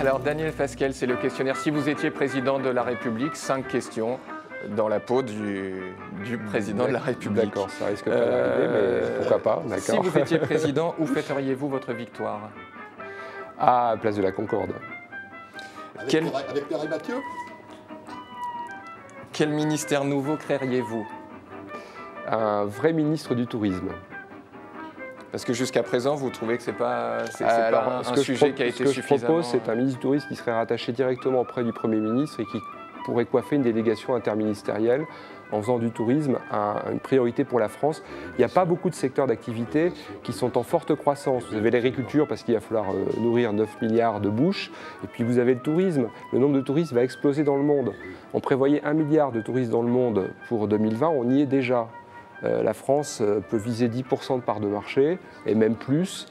Alors Daniel Fasquelle, c'est le questionnaire. Si vous étiez président de la République, 5 questions dans la peau du président de la République. D'accord, ça risque pas d'arriver, mais pourquoi pas, d'accord. Si vous étiez président, où fêteriez-vous votre victoire? À Place de la Concorde. Avec Pierre et Mathieu? Quel ministère nouveau créeriez-vous? Un vrai ministre du tourisme. Parce que jusqu'à présent, vous trouvez que c'est pas un sujet qui a été suffisamment... Ce que je propose, c'est un ministre du tourisme qui serait rattaché directement auprès du Premier ministre et qui pourrait coiffer une délégation interministérielle en faisant du tourisme une priorité pour la France. Il n'y a pas beaucoup de secteurs d'activité qui sont en forte croissance. Vous avez l'agriculture parce qu'il va falloir nourrir 9 milliards de bouches. Et puis vous avez le tourisme. Le nombre de touristes va exploser dans le monde. On prévoyait 1 milliard de touristes dans le monde pour 2020, on y est déjà. La France peut viser 10% de part de marché et même plus.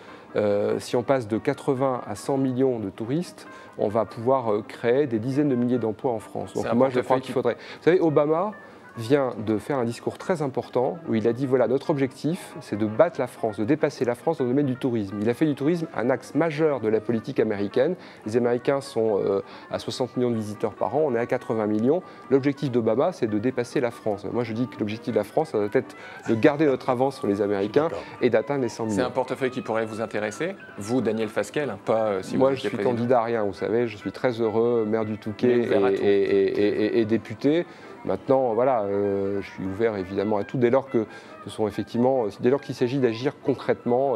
Si on passe de 80 à 100 millions de touristes, on va pouvoir créer des dizaines de milliers d'emplois en France. Donc moi, je crois qu'il faudrait... Vous savez, Obama vient de faire un discours très important où il a dit, voilà, notre objectif, c'est de battre la France, de dépasser la France dans le domaine du tourisme. Il a fait du tourisme un axe majeur de la politique américaine. Les Américains sont à 60 millions de visiteurs par an, on est à 80 millions. L'objectif d'Obama, c'est de dépasser la France. Moi, je dis que l'objectif de la France, ça doit être de garder notre avance sur les Américains et d'atteindre les 100 millions. C'est un portefeuille qui pourrait vous intéresser, vous, Daniel Fasquelle, pas si vous Moi, je suis candidat à rien, vous savez, je suis très heureux, maire du Touquet et député. Maintenant, voilà, je suis ouvert évidemment à tout dès lors que ce sont effectivement, dès lors qu'il s'agit d'agir concrètement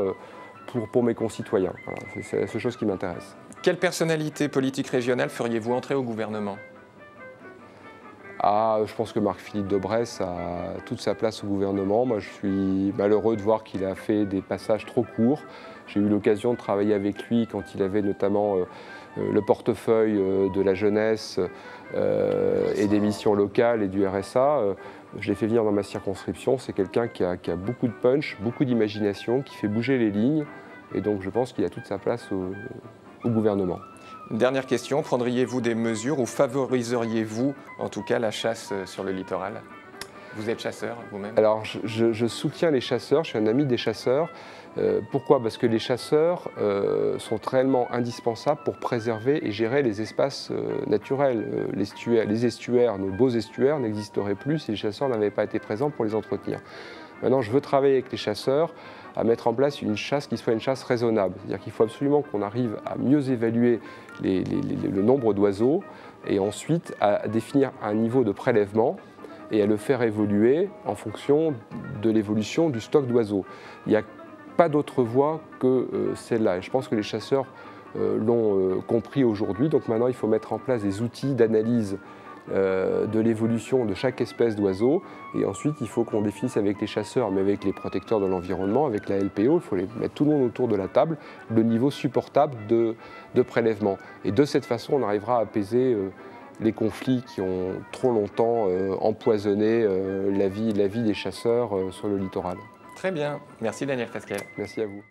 pour mes concitoyens. Voilà, c'est la seule chose qui m'intéresse. Quelle personnalité politique régionale feriez-vous entrer au gouvernement? Je pense que Marc-Philippe Daubresse a toute sa place au gouvernement. Moi, je suis malheureux de voir qu'il a fait des passages trop courts. J'ai eu l'occasion de travailler avec lui quand il avait notamment le portefeuille de la jeunesse et des missions locales et du RSA. Je l'ai fait venir dans ma circonscription. C'est quelqu'un qui a beaucoup de punch, beaucoup d'imagination, qui fait bouger les lignes. Et donc, je pense qu'il a toute sa place au gouvernement. Une dernière question, prendriez-vous des mesures ou favoriseriez-vous en tout cas la chasse sur le littoral? Vous êtes chasseur vous-même? Alors je soutiens les chasseurs, je suis un ami des chasseurs. Pourquoi? Parce que les chasseurs sont réellement indispensables pour préserver et gérer les espaces naturels. Les estuaires, nos beaux estuaires n'existeraient plus si les chasseurs n'avaient pas été présents pour les entretenir. Maintenant, je veux travailler avec les chasseurs à mettre en place une chasse qui soit une chasse raisonnable. C'est-à-dire qu'il faut absolument qu'on arrive à mieux évaluer le nombre d'oiseaux et ensuite à définir un niveau de prélèvement et à le faire évoluer en fonction de l'évolution du stock d'oiseaux. Il n'y a pas d'autre voie que celle-là. Et je pense que les chasseurs l'ont compris aujourd'hui. Donc maintenant, il faut mettre en place des outils d'analyse de l'évolution de chaque espèce d'oiseau. Et ensuite, il faut qu'on définisse avec les chasseurs, mais avec les protecteurs de l'environnement, avec la LPO, il faut mettre tout le monde autour de la table, le niveau supportable de prélèvement. Et de cette façon, on arrivera à apaiser les conflits qui ont trop longtemps empoisonné la vie des chasseurs sur le littoral. Très bien. Merci Daniel Fasquelle. Merci à vous.